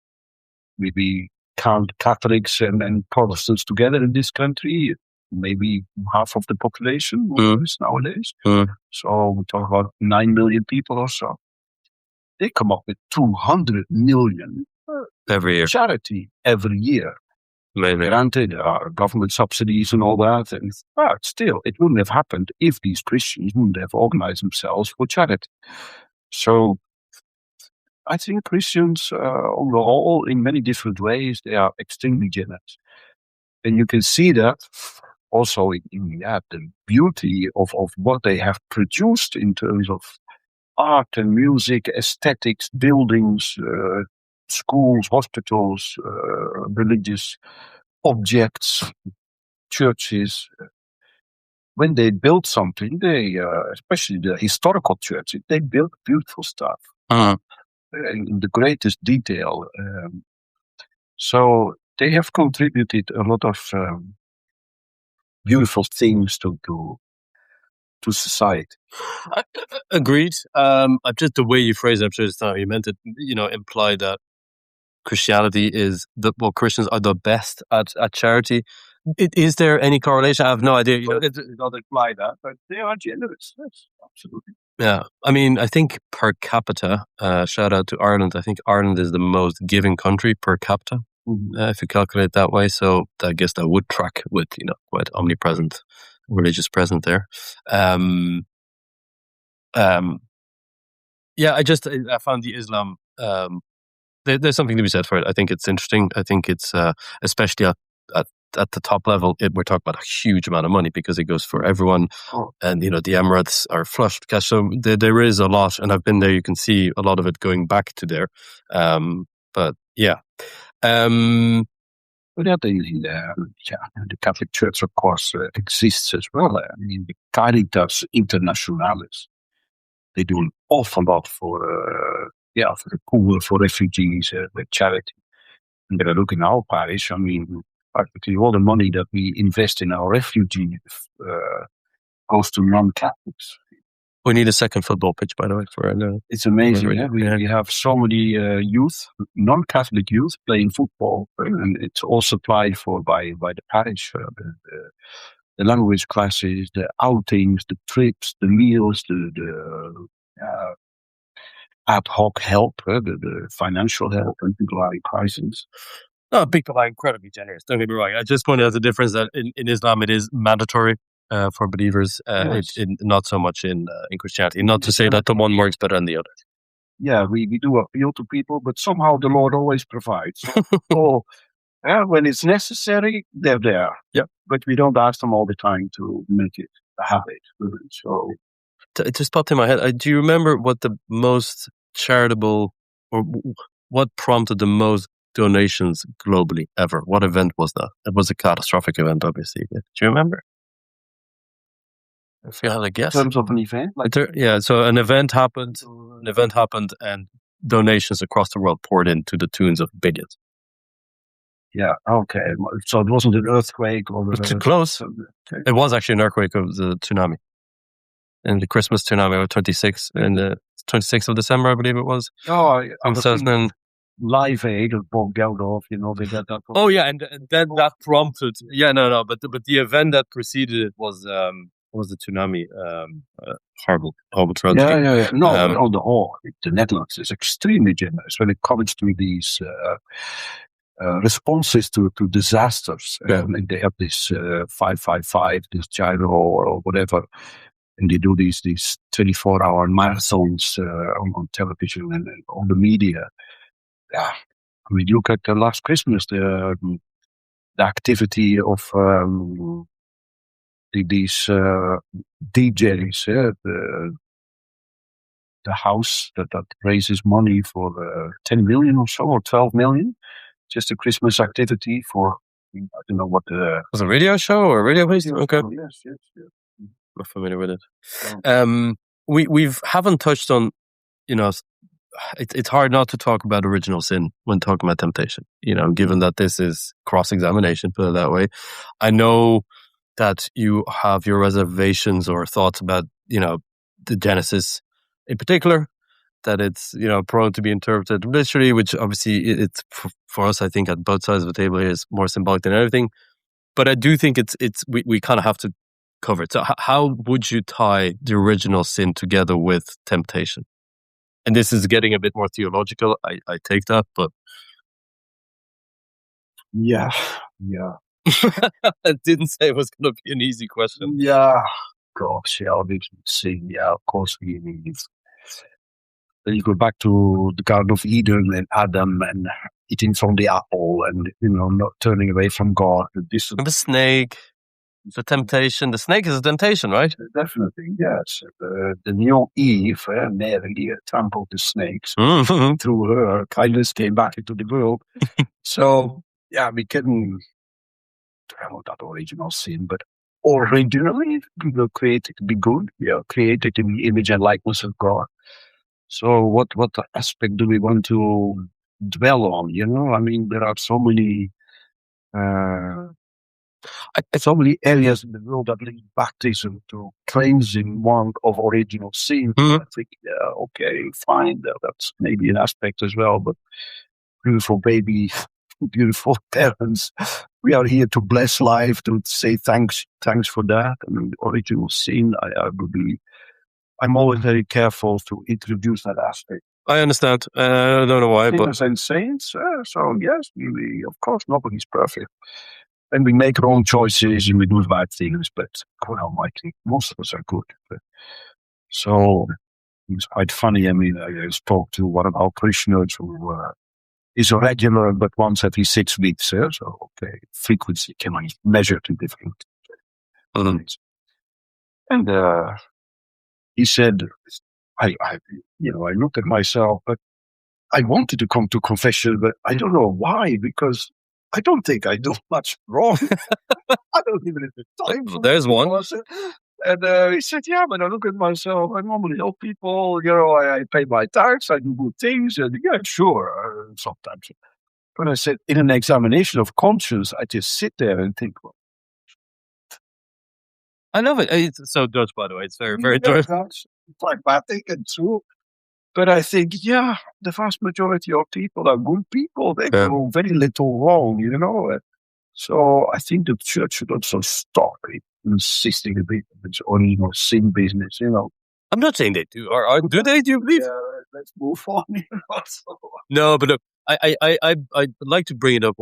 we count Catholics and Protestants together in this country, maybe half of the population is nowadays. So we talk about 9 million people or so. They come up with 200 million every year charity every year. Maybe. Granted, there are government subsidies and all that, but still, it wouldn't have happened if these Christians wouldn't have organized themselves for charity. So, I think Christians, on the whole, in many different ways, they are extremely generous, and you can see that also in the beauty of what they have produced in terms of art and music, aesthetics, buildings. Schools, hospitals, religious objects, churches. When they build something, they, especially the historical churches, they build beautiful stuff in the greatest detail. So they have contributed a lot of beautiful things to society. Agreed. Just the way you phrase it, I'm sure it's not how you meant it. Imply that Christianity is Christians are the best at charity. Is there any correlation? I have no idea. It doesn't imply that, but they are generous. Yes, absolutely. Yeah, I mean, I think per capita. Shout out to Ireland. I think Ireland is the most giving country per capita, if you calculate that way. So I guess that would track with quite omnipresent religious presence there. Yeah, I found the Islam. There's something to be said for it. I think it's interesting. I think it's especially at the top level, we're talking about a huge amount of money because it goes for everyone. And, the Emirates are flush with cash. So there is a lot, and I've been there. You can see a lot of it going back to there. But yeah. But the Catholic Church, of course, exists as well. I mean, the Caritas Internationalis, they do an awful lot for the poor, for refugees, with charity. And then I look in our parish, I mean, practically all the money that we invest in our refugees goes to non-Catholics. We need a second football pitch, by the way. It's amazing. We have so many youth, non-Catholic youth, playing football, and it's all supplied for by the parish. The language classes, the outings, the trips, the meals, the ad hoc help, the financial help when people are in crisis. No, people are incredibly generous. Don't get me wrong. I just pointed out the difference that in Islam it is mandatory for believers, not so much in Christianity. Not to say that the one works better than the other. Yeah, we do appeal to people, but somehow the Lord always provides. So when it's necessary, they're there. Yeah, but we don't ask them all the time to make it a habit. So it just popped in my head. Do you remember what the most charitable, or what prompted the most donations globally ever? What event was that? It was a catastrophic event, obviously. Do you remember? If you had a guess. In terms of an event? So an event happened, and donations across the world poured in to the tunes of billions. Yeah, okay. So it wasn't an earthquake or... It was close. Okay. It was actually an earthquake of the tsunami. And the Christmas tsunami of 26th of December, I believe it was. Oh, Live Aid of Bob Geldof, they got that. Oh yeah, and then that prompted. Yeah, no, but the event that preceded it was what was the tsunami? Horrible tragedy. Yeah. No, on the whole, the Netherlands is extremely generous when it comes to these responses to disasters. And they have this 555, this gyro or whatever, and they do these 24-hour marathons on television and on the media. Yeah, we look at last Christmas, the activity of these DJs, the house that raises money for 10 million or so, or 12 million, just a Christmas activity for, I don't know what the... Was it a radio show or a radio place? Okay. Yes. Not familiar with it. We haven't touched on, it's hard not to talk about original sin when talking about temptation, given that this is cross-examination, put it that way. I know that you have your reservations or thoughts about, the Genesis in particular, that it's, prone to be interpreted literally, which obviously it's for us, I think, at both sides of the table is more symbolic than everything. But I do think we kind of have to cover it. So how would you tie the original sin together with temptation? And this is getting a bit more theological. I take that, but yeah. I didn't say it was going to be an easy question. Yeah, gosh, yeah, original sin. Yeah, of course we need. Then you go back to the Garden of Eden and Adam and eating from the apple and not turning away from God. The snake. The temptation. The snake is a temptation, right? Definitely, yes. The new Eve, Mary, trampled the snakes. Through her kindness came back into the world. So, yeah, we can have that original sin, but originally we were created to be good. We are created in the image and likeness of God. So what aspect do we want to dwell on? I mean, there are so many areas in the world that link baptism to cleansing one of original sin. I think, okay, fine, that's maybe an aspect as well, but beautiful baby, beautiful parents, we are here to bless life, to say thanks for that. I mean, original sin, I'm always very careful to introduce that aspect. I understand. I don't know why, Sinners and saints. So yes, we of course nobody's perfect. And we make wrong choices and we do bad things, but God Almighty, most of us are good. So it was quite funny. I mean, I spoke to one of our parishioners who is a regular, but once every 6 weeks. So, okay, frequency can be measured in different ways. And he said, I look at myself, but I wanted to come to confession, but I don't know why, because I don't think I do much wrong. I don't even have the time for There's one. And he said, yeah, but I look at myself, I normally help people, I pay my tax, I do good things, and yeah, sure, sometimes. But I said, in an examination of conscience, I just sit there and think, well, I love it. It's so Dutch, by the way. It's very, very Dutch. It's pragmatic and true. But I think, yeah, the vast majority of people are good people. They do very little wrong, So I think the church should also stop insisting a bit on its original sin business, I'm not saying they do. Or do they? Do you believe? Yeah, let's move on. No, but look, I'd like to bring it up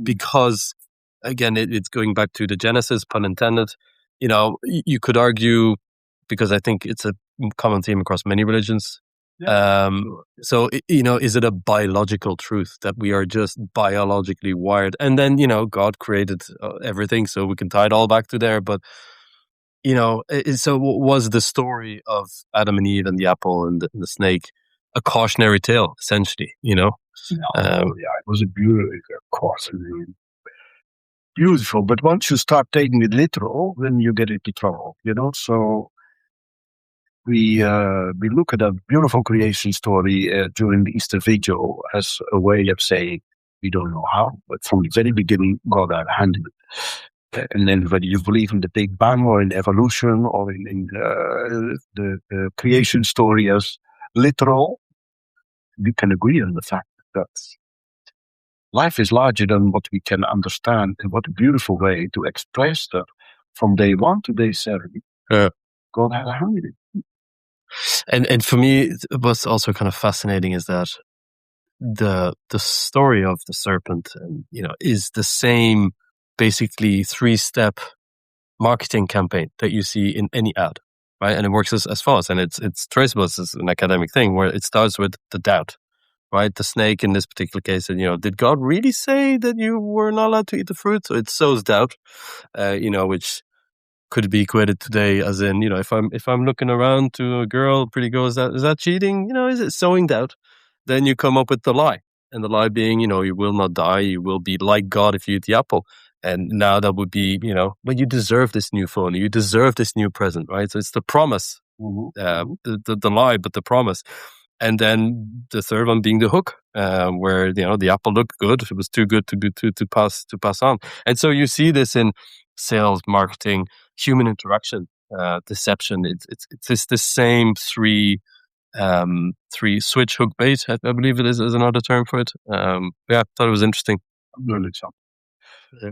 because, again, it's going back to the Genesis, pun intended. You could argue, because I think it's a common theme across many religions. So, is it a biological truth that we are just biologically wired? And then, God created everything, so we can tie it all back to there. But, so was the story of Adam and Eve and the apple and the snake a cautionary tale, essentially, Yeah, it was a beautiful. But once you start taking it literal, then you get into trouble, So we look at a beautiful creation story during the Easter Vigil as a way of saying, we don't know how, but from the very beginning, God had handled it. And then whether you believe in the Big Bang or in evolution or in the creation story as literal, we can agree on the fact that life is larger than what we can understand, and what a beautiful way to express that from day 1 to day 7. God had hungry. And for me, what's also kind of fascinating is that the story of the serpent, is the same, basically 3-step marketing campaign that you see in any ad, right? And it works as follows, and it's traceable as an academic thing where it starts with the doubt, right? The snake in this particular case, did God really say that you were not allowed to eat the fruit? So it sows doubt, which could be equated today as in, if I'm looking around to a girl, pretty girl, is that cheating? Is it sowing doubt? Then you come up with the lie, and the lie being, you will not die, you will be like God if you eat the apple. And now that would be, but you deserve this new phone, you deserve this new present, right? So it's the promise, the lie, but the promise. And then the third one being the hook, where the apple looked good, it was too good to pass on. And so you see this in sales, marketing, human interaction, deception. It's the same three switch, hook, bait. I believe it is another term for it. I thought it was interesting.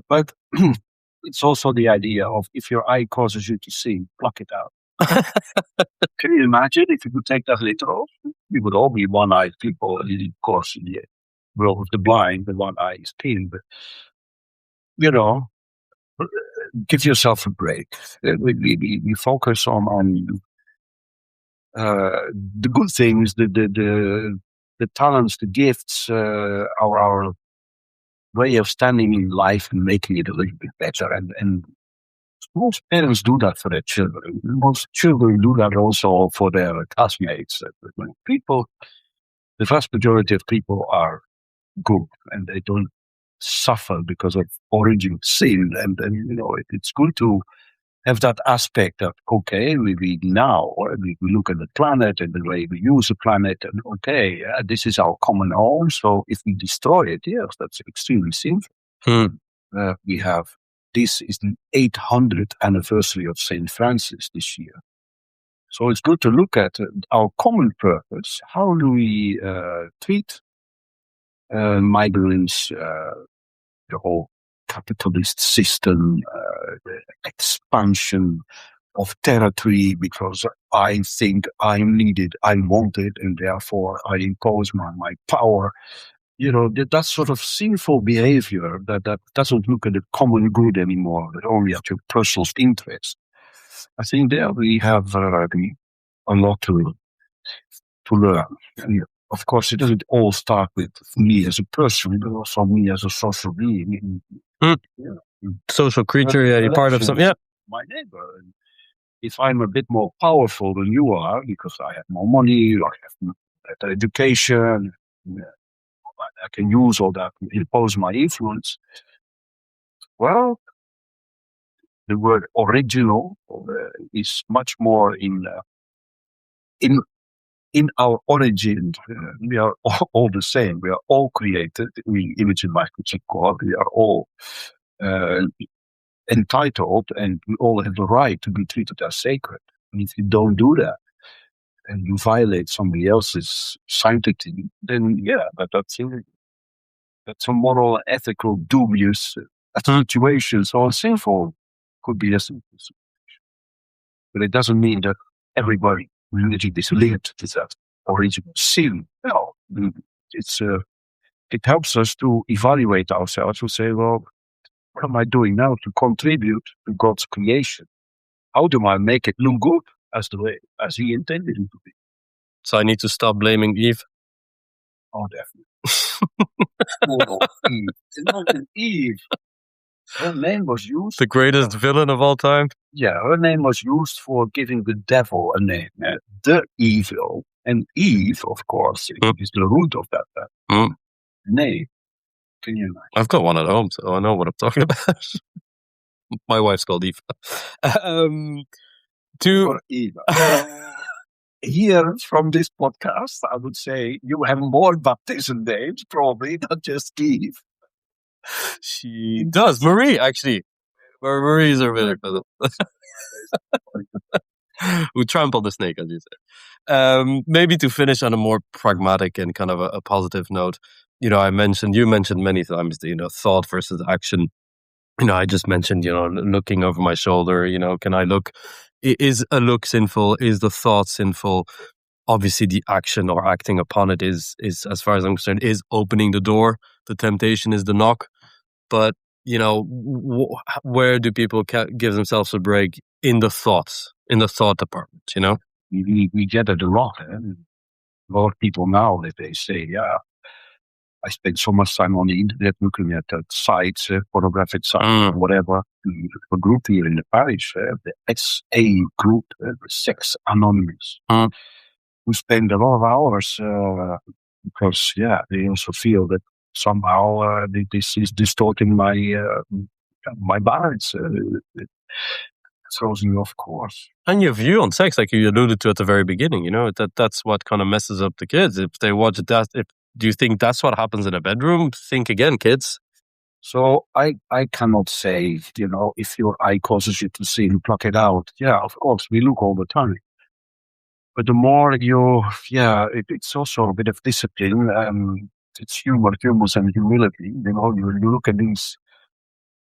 But it's also the idea of, if your eye causes you to see, pluck it out. Can you imagine if you could take that literal? We would all be one-eyed people. Of course, in the world of the blind, the one eye is keen. But, give yourself a break. We focus on the good things, the talents, the gifts, our way of standing in life and making it a little bit better. And most parents do that for their children. Most children do that also for their classmates. People, the vast majority of people are good, and they don't suffer because of original sin. And it's good to have that aspect that, okay, we now we look at the planet and the way we use the planet, and okay, this is our common home. So if we destroy it, yes, that's extremely sinful. We have, this is the 800th anniversary of St. Francis this year. So it's good to look at our common purpose. How do we treat migrants, the whole capitalist system, the expansion of territory, because I think I'm needed, I'm wanted, and therefore I impose my power. That sort of sinful behavior that doesn't look at the common good anymore, but only at your personal interest. I think there we have a lot to learn. And of course, it doesn't all start with me as a person, but also me as a social being. Social creature, you're part of something. Yeah, my neighbor. And if I'm a bit more powerful than you are, because I have more money, I have better education, I can use all that to impose my influence. Well, the word original is much more in our origin. We are all the same. We are all created in the image and likeness of God. We are all entitled, and we all have the right to be treated as sacred. And if you don't do that, and you violate somebody else's sanctity, then that's a moral, ethical, dubious situation. So sinful could be a sinful situation. But it doesn't mean that everybody religion is linked to that original sin. No, it helps us to evaluate ourselves, to say, well, what am I doing now to contribute to God's creation? How do I make it look good as He intended it to be? So I need to stop blaming Eve? Oh, definitely. Eve. Imagine Eve. Her name was used. The greatest villain of all time? Yeah, her name was used for giving the devil a name. The evil. And Eve, of course, is the root of that name. Can you imagine? I've got one at home, so I know what I'm talking about. My wife's called Eve. Here from this podcast, I would say you have more baptism names, probably, not just Eve. She does. Marie, actually. Marie's are better. Who trampled the snake, as you said. Maybe to finish on a more pragmatic and kind of a positive note, you mentioned many times the thought versus action. I just mentioned looking over my shoulder. Can I look is a look sinful? Is the thought sinful? Obviously, the action or acting upon it is, as far as I'm concerned, is opening the door. The temptation is the knock. But, where do people give themselves a break in the thought department, We get it a lot. A lot of people now, they say, yeah, I spend so much time on the internet looking at sites, pornographic sites, whatever. A group here in the parish, the SA group, the Sex Anonymous, who spend a lot of hours because, they also feel that somehow this is distorting my balance. It throws me off course. And your view on sex, like you alluded to at the very beginning, that's what kind of messes up the kids. If they watch that, do you think that's what happens in a bedroom? Think again, kids. So I cannot say, if your eye causes you to sin, pluck it out. Yeah, of course, we look all the time. But the more it's also a bit of discipline. It's humor and humility. You look at these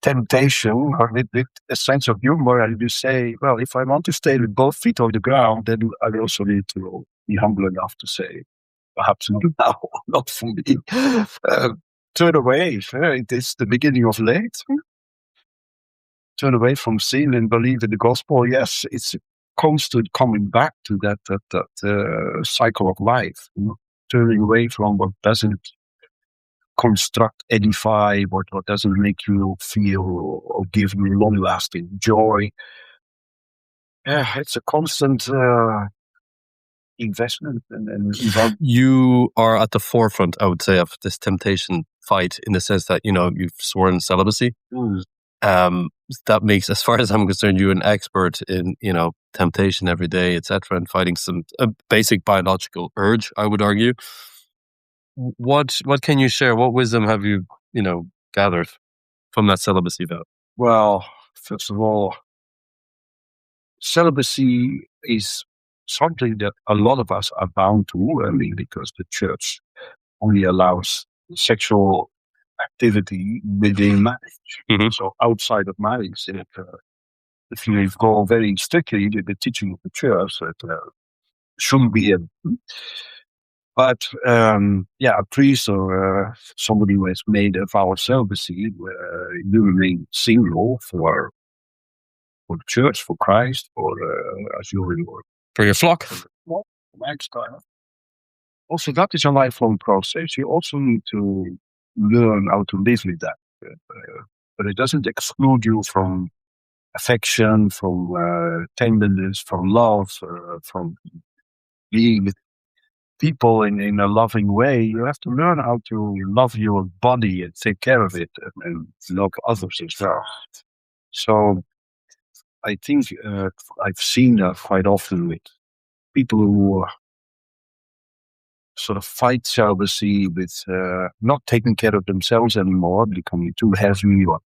temptation with a sense of humor, and you say, well, if I want to stay with both feet on the ground, then I also need to be humble enough to say, perhaps not now, not for me. Turn away. It is the beginning of late. Turn away from sin and believe in the gospel. Yes, it's a constant coming back to that cycle of life. Turning away from what doesn't construct, edify, what doesn't make you feel or give you long-lasting joy. Yeah, it's a constant investment. And you are at the forefront, I would say, of this temptation fight, in the sense that you've sworn celibacy. That makes, as far as I'm concerned, you an expert in temptation every day, etc., and fighting a basic biological urge, I would argue. What can you share? What wisdom have you gathered from that celibacy vow? Well, first of all, celibacy is something that a lot of us are bound to, because the church only allows sexual activity within marriage. Mm-hmm. So outside of marriage, if you go very strictly to the teaching of the church, that shouldn't be in. But a priest or somebody who has made a vow of celibacy, you remain single for the church, for Christ, as for your flock. Also, that is a lifelong process. You also need to learn how to live with that. But it doesn't exclude you from affection, from tenderness, from love, from being with people in a loving way. You have to learn how to love your body and take care of it and love others as well. So I think I've seen that quite often with people who sort of fight celibacy with not taking care of themselves anymore, becoming too heavy, or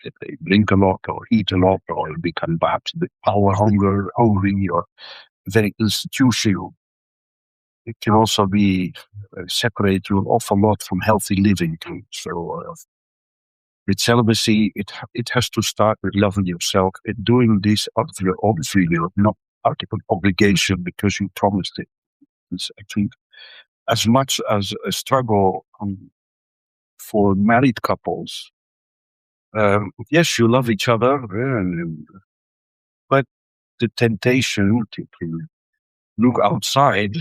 if they drink a lot or eat a lot, or become perhaps a bit power hungry, or very institutional. It can also be separate you an awful lot from healthy living too. So with celibacy, it has to start with loving yourself and doing this out of your own free will, not out of an obligation because you promised it. It's actually as much as a struggle for married couples. Yes, you love each other, but the temptation to look outside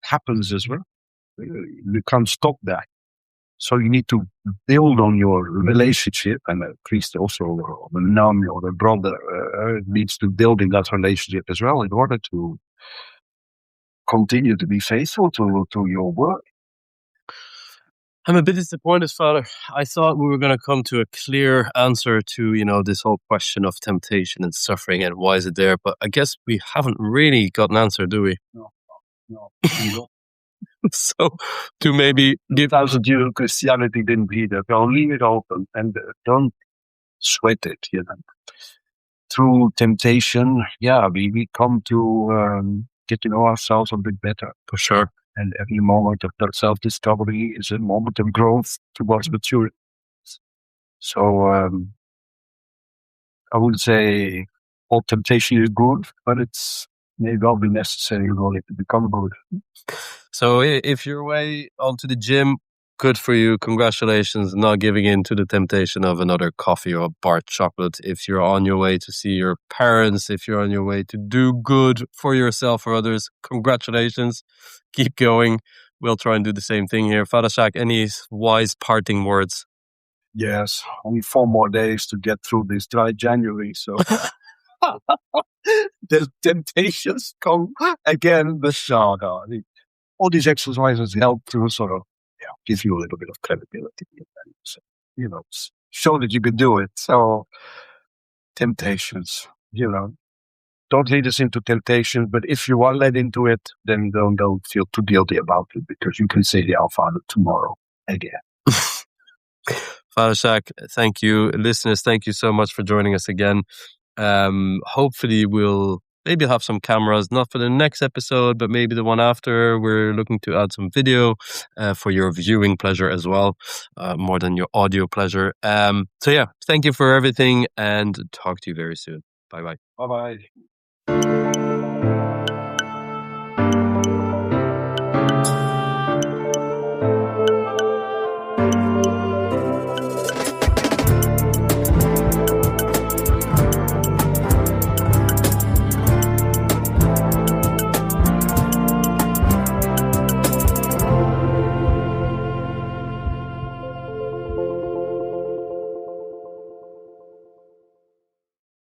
happens as well. You can't stop that. So you need to build on your relationship, and a priest also, or a nun, or a brother needs to build in that relationship as well in order to continue to be faithful to your work. I'm a bit disappointed, Father. I thought we were going to come to a clear answer to, this whole question of temptation and suffering and why is it there. But I guess we haven't really got an answer, do we? No. So to maybe give 2,000 years of Christianity didn't be that. I'll leave it open and don't sweat it. Through temptation, we come to get to know ourselves a bit better. For sure. And every moment of that self-discovery is a moment of growth towards maturity. So I would say all temptation is good, but it's may well be necessary in order to become good. So if you're way onto the gym, good for you. Congratulations, not giving in to the temptation of another coffee or bar chocolate. If you're on your way to see your parents, if you're on your way to do good for yourself or others, congratulations. Keep going. We'll try and do the same thing here. Father Sjaak, any wise parting words? Yes, only 4 more days to get through this dry January, so the temptations come again. But all these exercises help to sort of give you a little bit of credibility, and, show that you can do it. So temptations, don't lead us into temptation. But if you are led into it, then don't feel too guilty about it, because you can say the Our Father tomorrow again. Father Sjaak, thank you. Listeners, thank you so much for joining us again. Hopefully we'll maybe have some cameras, not for the next episode, but maybe the one after. We're looking to add some video for your viewing pleasure as well, more than your audio pleasure. So yeah, thank you for everything, and talk to you very soon. Bye-bye. Bye-bye.